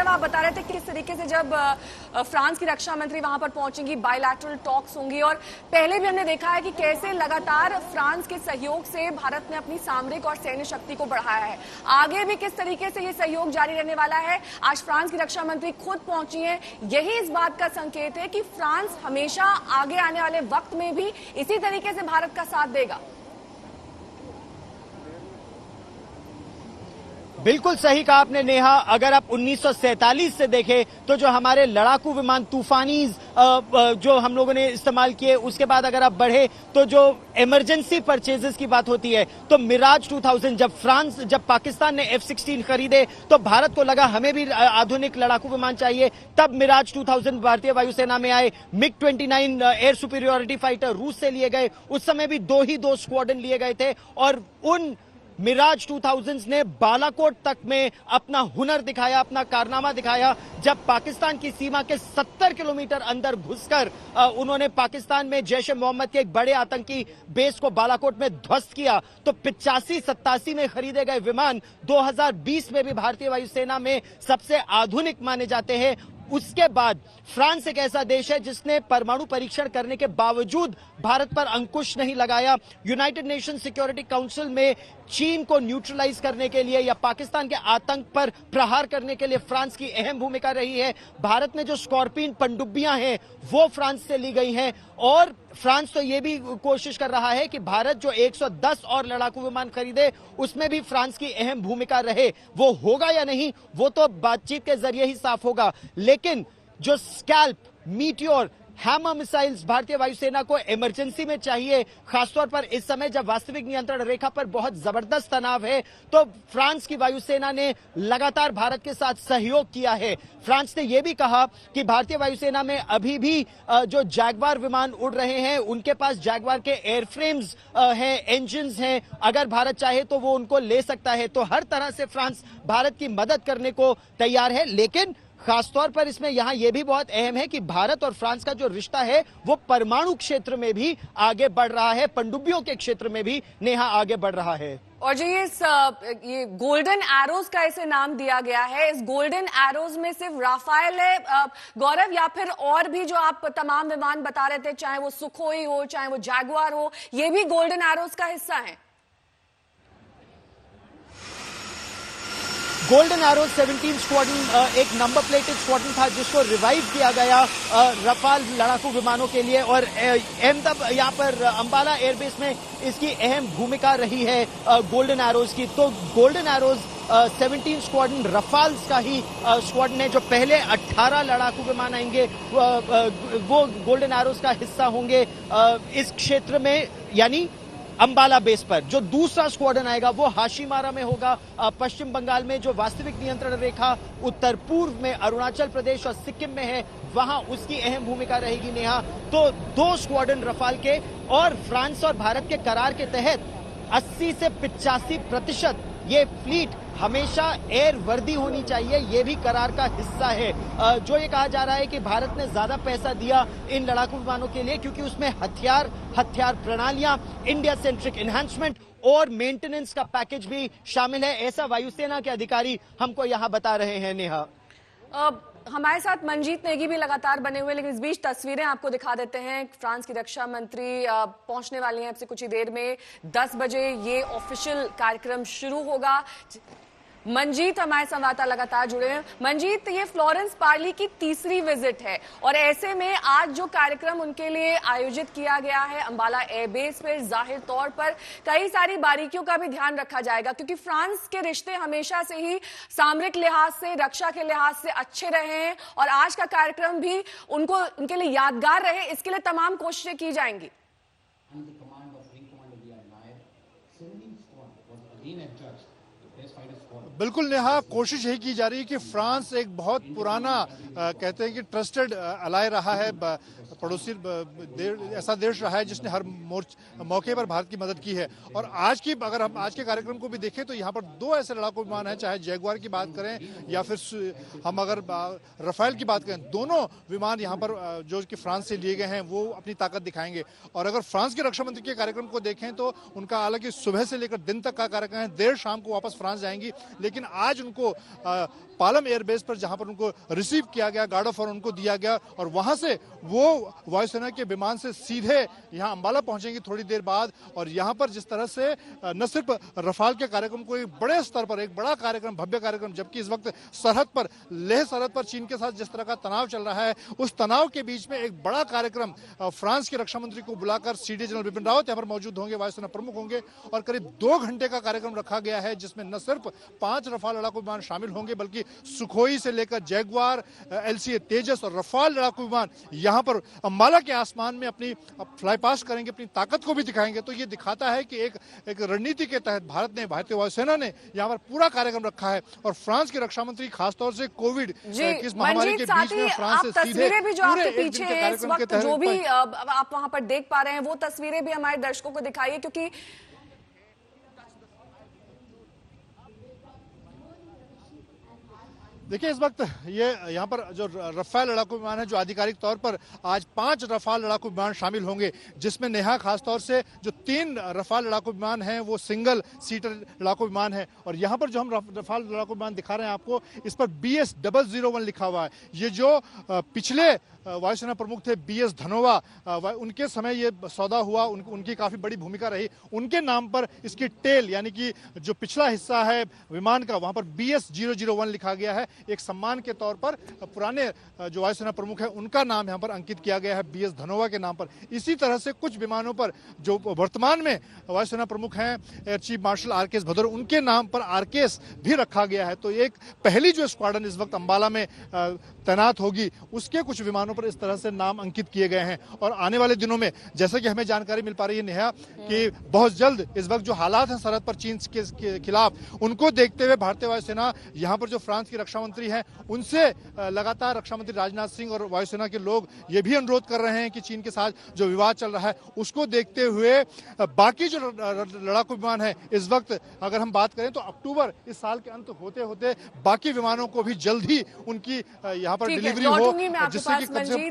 आप बता रहे थे कि किस तरीके से जब फ्रांस की रक्षा मंत्री वहां पर पहुंचेंगी, बायलैटरल टॉक्स होंगी, और पहले भी हमने देखा है कि कैसे लगातार फ्रांस के सहयोग से भारत ने अपनी सामरिक और सैन्य शक्ति को बढ़ाया है। आगे भी किस तरीके से ये सहयोग जारी रहने वाला है? आज फ्रांस की रक्षा मंत्री खुद पहुंची है, यही इस बात का संकेत है कि फ्रांस हमेशा आगे आने वाले वक्त में भी इसी तरीके से भारत का साथ देगा। बिल्कुल सही कहा आपने नेहा। अगर आप 1947 से देखें तो जो हमारे लड़ाकू विमान तूफानी जो हम लोगों ने इस्तेमाल किए, उसके बाद अगर आप बढ़े तो जो इमरजेंसी परचेजेस की बात होती है तो मिराज 2000 जब पाकिस्तान ने F-16 खरीदे तो भारत को लगा हमें भी आधुनिक लड़ाकू विमान चाहिए, तब मिराज 2000 भारतीय वायुसेना में आए। MiG-29 एयर सुपीरियोरिटी फाइटर रूस से लिए गए, उस समय भी दो स्क्वाड्रन लिए गए थे और उन मिराज 2000 ने बालाकोट तक में अपना हुनर दिखाया, अपना कारनामा दिखाया, जब पाकिस्तान की सीमा के 70 किलोमीटर अंदर घुसकर उन्होंने पाकिस्तान में जैश ए मोहम्मद के एक बड़े आतंकी बेस को बालाकोट में ध्वस्त किया। तो 85-87 में खरीदे गए विमान 2020 में भी भारतीय वायुसेना में सबसे आधुनिक माने जाते हैं। उसके बाद फ्रांस एक ऐसा देश है जिसने परमाणु परीक्षण करने के बावजूद भारत पर अंकुश नहीं लगाया। यूनाइटेड नेशन सिक्योरिटी काउंसिल में चीन को न्यूट्रलाइज करने के लिए या पाकिस्तान के आतंक पर प्रहार करने के लिए फ्रांस की अहम भूमिका रही है। भारत में जो स्कॉर्पियन पनडुब्बियां हैं वो फ्रांस से ली गई हैं और फ्रांस तो ये भी कोशिश कर रहा है कि भारत जो 110 और लड़ाकू विमान खरीदे उसमें भी फ्रांस की अहम भूमिका रहे। वो होगा या नहीं वो तो बातचीत के जरिए ही साफ होगा, लेकिन जो स्कैल्प, मीटियोर, हैमर मिसाइल्स भारतीय वायुसेना को इमरजेंसी में चाहिए, खासतौर पर इस समय जब वास्तविक नियंत्रण रेखा पर बहुत जबरदस्त तनाव है, तो फ्रांस की वायुसेना ने लगातार भारत के साथ सहयोग किया है। फ्रांस ने यह भी कहा कि भारतीय वायुसेना में अभी भी जो जैगवार विमान उड़ रहे हैं उनके पास जैगवार के एयरफ्रेम्स हैं, इंजन्स हैं, अगर भारत चाहे तो वो उनको ले सकता है। तो हर तरह से फ्रांस भारत की मदद करने को तैयार है, लेकिन खासतौर पर इसमें यहां यह भी बहुत अहम है कि भारत और फ्रांस का जो रिश्ता है वो परमाणु क्षेत्र में भी आगे बढ़ रहा है, पनडुब्बियों के क्षेत्र में भी नेहा आगे बढ़ रहा है। और जो ये गोल्डन एरोज का इसे नाम दिया गया है, इस गोल्डन एरोज में सिर्फ राफेल है गौरव, या फिर और भी जो आप तमाम विमान बता रहे थे, चाहे वो सुखोई हो चाहे वो जैगुआर हो, ये भी गोल्डन एरोज का हिस्सा है? गोल्डन एरो 17 स्क्वाड्रन एक नंबर प्लेटेड स्क्वाड्रन था जिसको रिवाइव किया गया रफाल लड़ाकू विमानों के लिए और यहाँ पर अंबाला एयरबेस में इसकी अहम भूमिका रही है गोल्डन एरोज की। तो गोल्डन एरोज 17 स्क्वाड्रन रफाल्स का ही स्क्वाड्रन है। जो पहले 18 लड़ाकू विमान आएंगे वो गोल्डन एरोज का हिस्सा होंगे इस क्षेत्र में, यानी अंबाला बेस पर। जो दूसरा स्क्वाड्रन आएगा वो हाशीमारा में होगा, पश्चिम बंगाल में जो वास्तविक नियंत्रण रेखा उत्तर पूर्व में अरुणाचल प्रदेश और सिक्किम में है वहां उसकी अहम भूमिका रहेगी नेहा। तो 2 स्क्वाड्रन रफाल के, और फ्रांस और भारत के करार के तहत 80 से 85% ये फ्लीट हमेशा एयर वर्दी होनी चाहिए, ये भी करार का हिस्सा है। जो ये कहा जा रहा है कि भारत ने ज्यादा पैसा दिया इन लड़ाकू विमानों के लिए क्योंकि उसमें हथियार प्रणालियां, इंडिया सेंट्रिक एनहांसमेंट और मेंटेनेंस का पैकेज भी शामिल है, ऐसा वायुसेना के अधिकारी हमको यहां बता रहे हैं नेहा। हमारे साथ मंजीत नेगी भी लगातार बने हुए, लेकिन इस बीच तस्वीरें आपको दिखा देते हैं। फ्रांस की रक्षा मंत्री पहुंचने वाली हैं अब से कुछ ही देर में। 10 बजे ये ऑफिशियल कार्यक्रम शुरू होगा। मंजीत हमारे संवाददाता लगातार जुड़े हैं। मंजीत, ये फ्लोरेंस पार्ली की तीसरी विजिट है और ऐसे में आज जो कार्यक्रम उनके लिए आयोजित किया गया है अंबाला एयरबेस पर, जाहिर तौर पर कई सारी बारीकियों का भी ध्यान रखा जाएगा क्योंकि फ्रांस के रिश्ते हमेशा से ही सामरिक लिहाज से, रक्षा के लिहाज से अच्छे रहे हैं और आज का कार्यक्रम भी उनके लिए यादगार रहे, इसके लिए तमाम कोशिशें की जाएंगी। बिल्कुल नेहा, कोशिश यही की जा रही है कि फ्रांस एक बहुत पुराना कहते हैं कि ट्रस्टेड अलाय रहा है, पड़ोसी ऐसा देश रहा है जिसने हर मौके पर भारत की मदद की है। और अगर हम आज के कार्यक्रम को भी देखें तो यहाँ पर 2 ऐसे लड़ाकू विमान हैं, चाहे जैगुआर की बात करें या फिर हम अगर राफेल की बात करें, दोनों विमान यहाँ पर जो कि फ्रांस से लिए गए हैं वो अपनी ताकत दिखाएंगे। और अगर फ्रांस के रक्षा मंत्री के कार्यक्रम को देखें तो उनका हालांकि सुबह से लेकर दिन तक का कार्यक्रम है, देर शाम को वापस फ्रांस जाएंगी, लेकिन आज उनको पालम एयरबेस पर जहां पर उनको रिसीव किया गया, गार्ड ऑफ ऑनर उनको दिया गया और वहां से वो वायुसेना के विमान से सीधे यहां अंबाला पहुंचेंगे थोड़ी देर बाद। और यहां पर जिस तरह से न सिर्फ रफाल के कार्यक्रम को एक बड़े स्तर पर, एक बड़ा कार्यक्रम, भव्य कार्यक्रम, जबकि इस वक्त सरहद पर, लेह सरहद पर चीन के साथ जिस तरह का तनाव चल रहा है, उस तनाव के बीच में एक बड़ा कार्यक्रम फ्रांस के रक्षा मंत्री को बुलाकर सीडी जनरल बिपिन रावत यहाँ पर मौजूद होंगे, वायुसेना प्रमुख होंगे और करीब 2 घंटे का कार्यक्रम रखा गया है, जिसमें न सिर्फ 5 रफाल लड़ाकू विमान शामिल होंगे बल्कि सुखोई से लेकर जैगवार, LCA तेजस और रफाल लड़ाकू विमान यहां पर अंबाला के आसमान में अपनी फ्लाई पास करेंगे, अपनी ताकत को भी दिखाएंगे। तो ये दिखाता है कि एक रणनीति के तहत भारतीय वायुसेना ने यहां पर पूरा कार्यक्रम रखा है। और फ्रांस के रक्षा मंत्री खासतौर से कोविड इस महामारी के बीच में फ्रांस से सीधे तस्वीरें भी जो आपके पीछे है इस वक्त, जो भी तहत आप वहां पर देख पा रहे हैं, वो तस्वीरें भी हमारे दर्शकों को दिखाइए, क्योंकि देखिए इस वक्त ये यहाँ पर जो रफाल लड़ाकू विमान है, जो आधिकारिक तौर पर आज 5 रफाल लड़ाकू विमान शामिल होंगे, जिसमें नेहा खासतौर से जो 3 रफाल लड़ाकू विमान हैं वो सिंगल सीटर लड़ाकू विमान है। और यहाँ पर जो हम रफाल लड़ाकू विमान दिखा रहे हैं आपको, इस पर BS-001 लिखा हुआ है। ये जो पिछले वायुसेना प्रमुख थे BS धनोवा, उनके समय ये सौदा हुआ, उनकी काफी बड़ी भूमिका रही। उनके नाम पर इसकी टेल यानी कि जो पिछला हिस्सा है विमान का, वहां पर BS-001 लिखा गया है। एक सम्मान के तौर पर पुराने जो वायुसेना प्रमुख है उनका नाम यहाँ पर अंकित किया गया है BS धनोवा के नाम पर। इसी तरह से कुछ विमानों पर जो वर्तमान में वायुसेना प्रमुख हैं air chief marshal RKS Bhadauria, उनके नाम पर RKS भी रखा गया है। तो एक पहली जो स्क्वाड्रन इस वक्त अंबाला में तैनात होगी, उसके कुछ विमानों पर इस तरह से नाम अंकित किए गए हैं। और आने वाले दिनों में जैसे कि हमें जानकारी मिल पा रही है नेहा, कि बहुत जल्द इस वक्त जो हालात हैं सरहद पर चीन के खिलाफ, उनको देखते हुए भारतीय वायुसेना यहाँ पर जो फ्रांस की रक्षा मंत्री हैं उनसे लगातार रक्षा मंत्री राजनाथ सिंह और वायुसेना के लोग ये भी अनुरोध कर रहे हैं कि चीन के साथ जो विवाद चल रहा है उसको देखते हुए बाकी जो लड़ाकू विमान है, इस वक्त अगर हम बात करें तो अक्टूबर इस साल के अंत होते होते बाकी विमानों को भी जल्द ही उनकी यहाँ पर डिलीवरी हो, जिससे कि